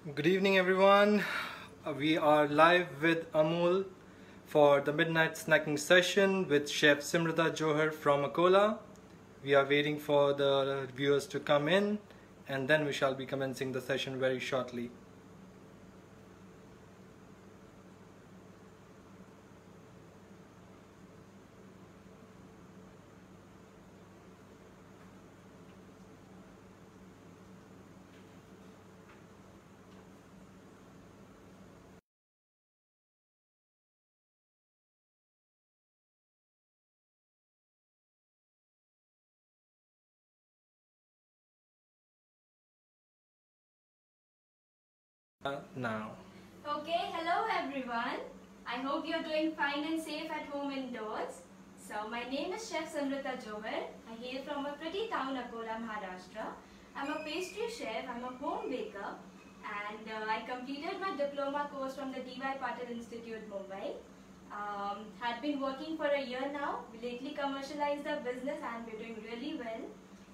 Good evening, everyone. We are live with Amul for the midnight snacking session with Chef Simrata Johar from Akola. We are waiting for the viewers to come in, and then we shall be commencing the session very shortly. Now. Okay, hello everyone. I hope you're doing fine and safe at home indoors. So my name is Chef Simrata Johar. I hail from a pretty town, Akola, Maharashtra. I'm a pastry chef, I'm a home baker, and I completed my diploma course from the D.Y. Patil Institute, Mumbai. Had been working for a year now. We lately commercialized the business and we're doing really well.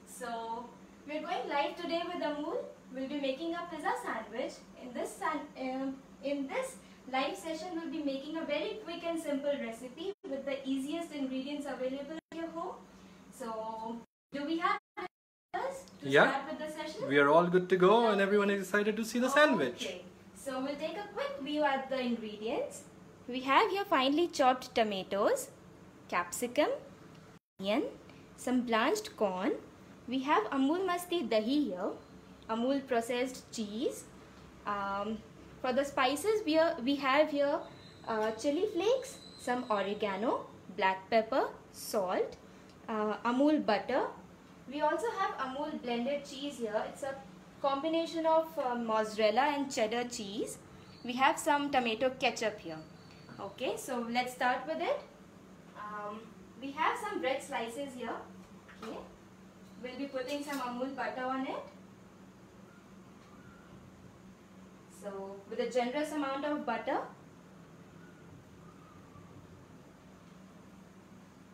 So we're going live today with Amul. We'll be making a pizza sandwich. In this live session, we'll be making a very quick and simple recipe with the easiest ingredients available at your home. So, do we have us to start with the session? We are all good to go, and everyone is excited to see the sandwich. Okay. So we'll take a quick view at the ingredients. We have here finely chopped tomatoes, capsicum, onion, some blanched corn. We have Amul Masti Dahi here, Amul processed cheese. For the spices, we have here chili flakes, some oregano, black pepper, salt, Amul butter. We also have Amul blended cheese here. It's a combination of mozzarella and cheddar cheese. We have some tomato ketchup here. Okay, so let's start with it. We have some bread slices here. Okay, we'll be putting some Amul butter on it. So with a generous amount of butter.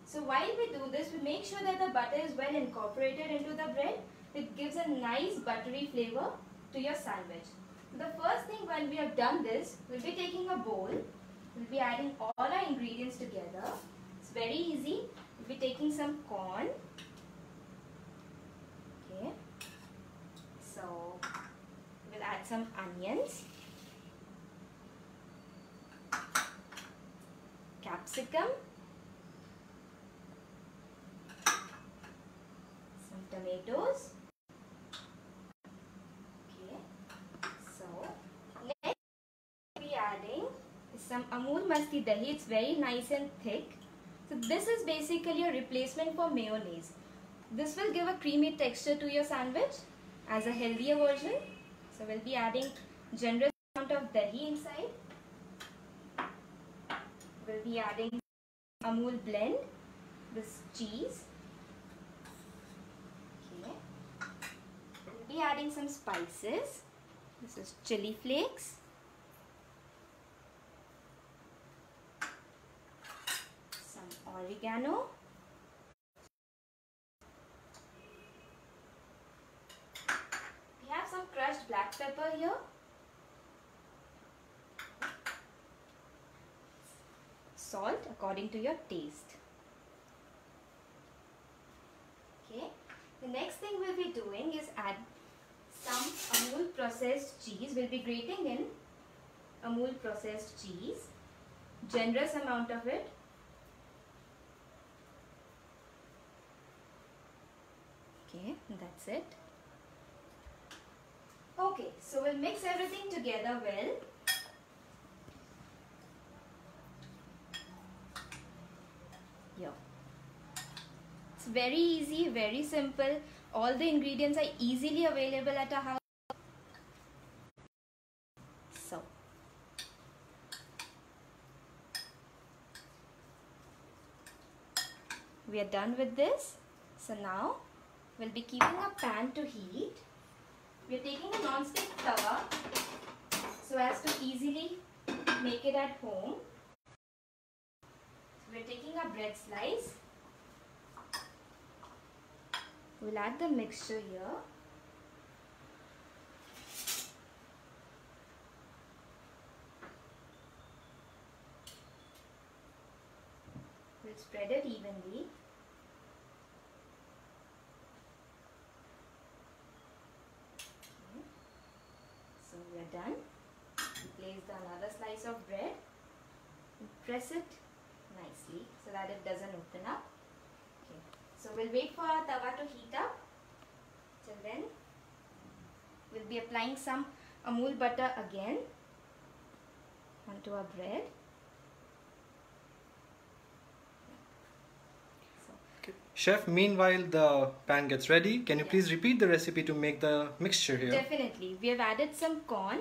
So while we do this, we make sure that the butter is well incorporated into the bread. It gives a nice buttery flavor to your sandwich. The first thing when we have done this, we'll be taking a bowl. We'll be adding all our ingredients together. It's very easy. We'll be taking some corn. Okay. So we'll add some onions, capsicum, some tomatoes. Okay. So next we'll be adding some Amul Masti Dahi. It's very nice and thick. So this is basically a replacement for mayonnaise. This will give a creamy texture to your sandwich as a healthier version. So we'll be adding generous amount of dahi inside. We'll be adding Amul blend, this cheese. Okay. We'll be adding some spices. This is chili flakes, some oregano, we have some crushed black pepper here, salt according to your taste. Okay, the next thing we'll be doing is add some Amul processed cheese. We'll be grating in Amul processed cheese, generous amount of it. Okay, that's it. Okay, so we'll mix everything together well. Here. It's very easy, very simple. All the ingredients are easily available at our house. So, we are done with this. So now, we'll be keeping a pan to heat. We are taking a non-stick tawa so as to easily make it at home. So we are taking a bread slice. We'll add the mixture here. spread it evenly. Okay. So we are done. We place another slice of bread and press it nicely so that it doesn't open up. Okay. So we'll wait for our tawa to heat up. Till then, we'll be applying some Amul butter again onto our bread. Okay. Chef, meanwhile the pan gets ready, can you please repeat the recipe to make the mixture here? Definitely. We have added some corn,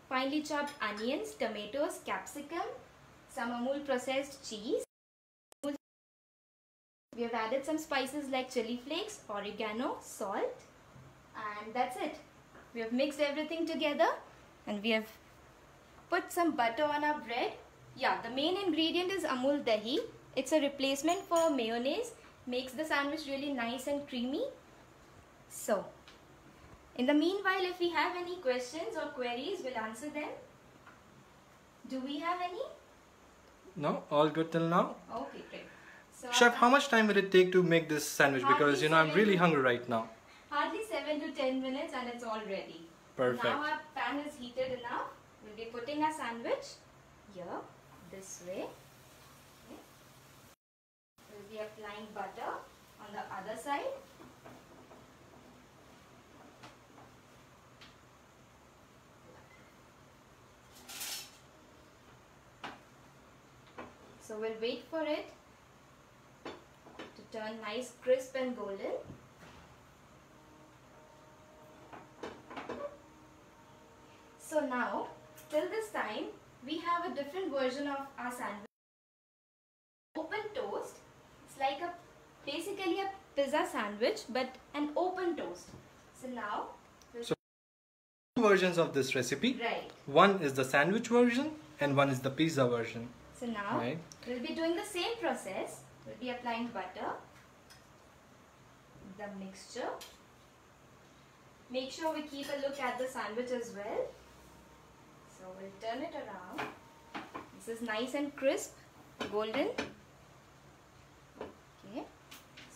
finely chopped onions, tomatoes, capsicum, some Amul processed cheese. We have added some spices like chili flakes, oregano, salt, and that's it. We have mixed everything together and we have put some butter on our bread. Yeah, the main ingredient is Amul Dahi. It's a replacement for mayonnaise. Makes the sandwich really nice and creamy. So, in the meanwhile, if we have any questions or queries, we'll answer them. Do we have any? No, all good till now. Okay, great. So Chef, how much time will it take to make this sandwich? Because I'm Hardly really 7 hungry right now. Hardly 7 to 10 minutes and it's all ready. Perfect. Now our pan is heated enough. We'll be putting our sandwich here, this way. Okay. We'll be applying butter on the other side. So we'll wait for it to turn nice, crisp and golden. So now, till this time, we have a different version of our sandwich. Open toast. It's like basically a pizza sandwich, but an open toast. So now, So, two versions of this recipe. right. One is the sandwich version and one is the pizza version. So now, Right. we'll be doing the same process. We'll be applying butter, the mixture. Make sure we keep a look at the sandwich as well. So we'll turn it around. This is nice and crisp, golden. Okay.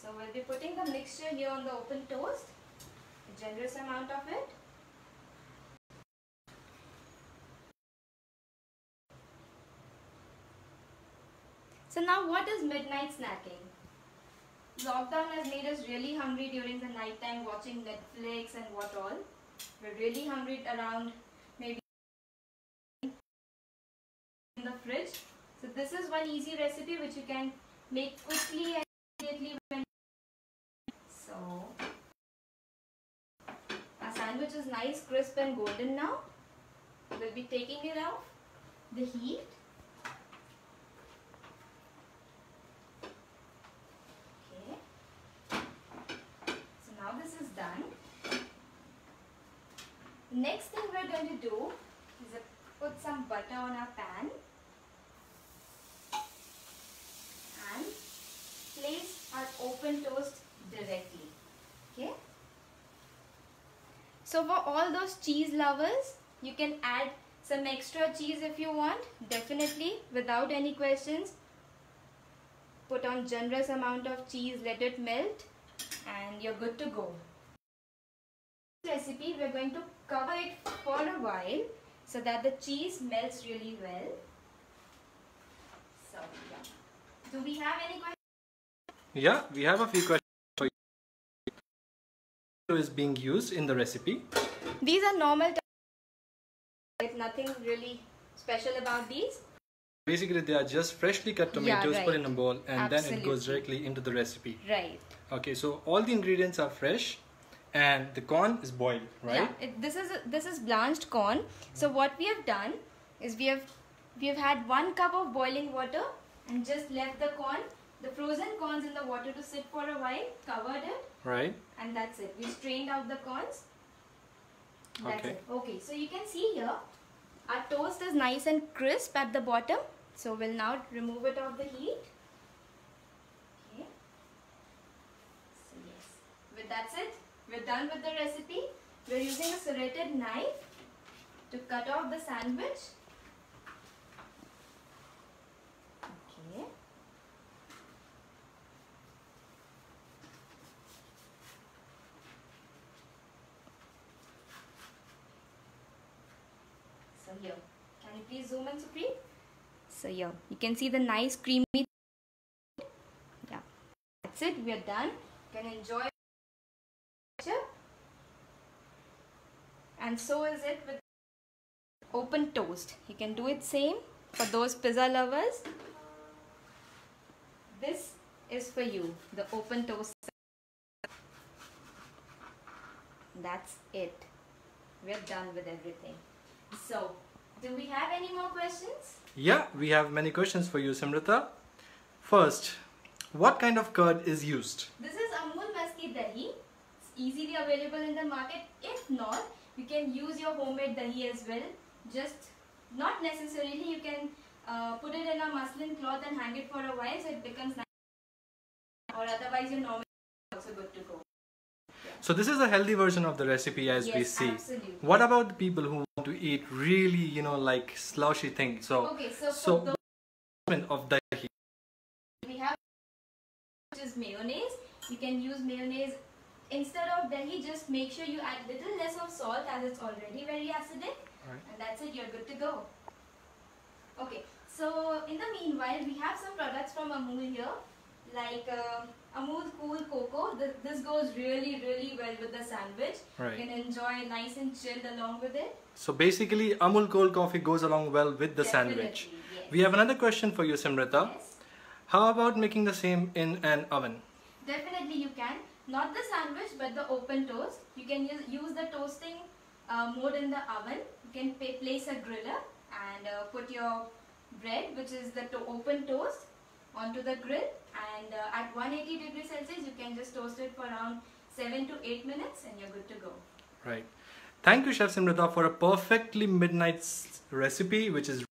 So we'll be putting the mixture here on the open toast. A generous amount of it. So now what is midnight snacking? Lockdown has made us really hungry during the night time watching Netflix and what all. We're really hungry around maybe in the fridge. So this is one easy recipe which you can make quickly and immediately when. So our sandwich is nice, crisp and golden now. We'll be taking it off the heat. This is done. Next thing we're going to do is put some butter on our pan and place our open toast directly. Okay. So for all those cheese lovers, you can add some extra cheese if you want. Definitely, without any questions. Put on generous amount of cheese, let it melt, and you're good to go. Recipe, we're going to cover it for a while so that the cheese melts really well. So yeah. Do we have any questions? Yeah, we have a few questions for you. Is being used in the recipe. These are normal. There's nothing really special about these. Basically, they are just freshly cut tomatoes put in a bowl and then it goes Absolutely. directly into the recipe. Right. Okay, so all the ingredients are fresh and the corn is boiled, right? Yeah. This is blanched corn. So what we have done is we have had 1 cup of boiling water and just left the frozen corns in the water to sit for a while, covered it, Right. and that's it. We strained out the corns. That's Okay. it. Okay, so you can see here our toast is nice and crisp at the bottom. So we'll now remove it off the heat. Okay. So yes, that's it. We're done with the recipe. We're using a serrated knife to cut off the sandwich. Okay. here, can you please zoom in, Supreet? So here, you can see the nice creamy. Yeah, that's it. We are done. You can enjoy. And so is it with open toast. You can do it same for those pizza lovers. This is for you, the open toast. That's it. We're done with everything. So, do we have any more questions? Yeah, we have many questions for you, Simrita. First, what kind of curd is used? This is Amul Maski Dahi. It's easily available in the market. If not, you can use your homemade dahi as well. Just not necessarily, you can put it in a muslin cloth and hang it for a while so it becomes nice. Or otherwise your normal is also good to go. Yeah. So this is a healthy version of the recipe as we see. Absolutely. What about the people who want to eat really, like slushy things? So, okay, so for those of dahi. we have, which is mayonnaise. You can use mayonnaise instead of dahi. Just make sure you add little less of salt as it's already very acidic. Right. And that's it, you're good to go. Okay, so in the meanwhile, we have some products from Amul here, like Amul Cool Cocoa. This goes really well with the sandwich. Right. You can enjoy nice and chilled along with it. So basically, Amul cold coffee goes along well with the Definitely, sandwich. yes. We have another question for you, Simrita. Yes. How about making the same in an oven? Definitely you can. Not the sandwich, but the open toast. You can use the toasting mode in the oven. You can place a griller and put your bread, which is the open toast, onto the grill, and at 180 degrees Celsius you can just toast it for around 7 to 8 minutes and you're good to go. Right. Thank you, Chef Simrita, for a perfectly midnight recipe, which is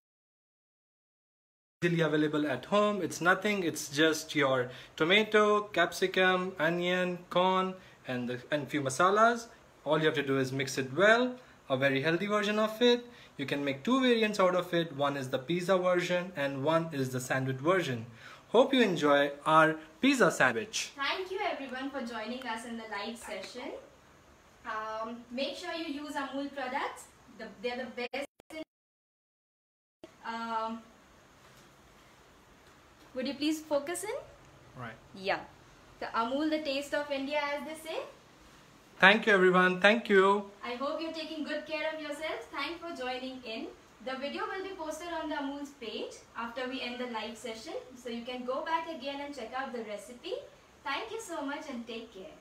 easily available at home. It's nothing, it's just your tomato, capsicum, onion, corn, and few masalas. All you have to do is mix it well. A very healthy version of it. You can make two variants out of it. One is the pizza version and one is the sandwich version. Hope you enjoy our pizza sandwich. Thank you everyone for joining us in the live session. Make sure you use Amul products. They're the best. Would you please focus in? Right. Yeah. The Amul, the taste of India, as they say. Thank you everyone. Thank you. I hope you're taking good care of yourselves. Thanks for joining in. The video will be posted on the Amul's page after we end the live session. So you can go back again and check out the recipe. Thank you so much and take care.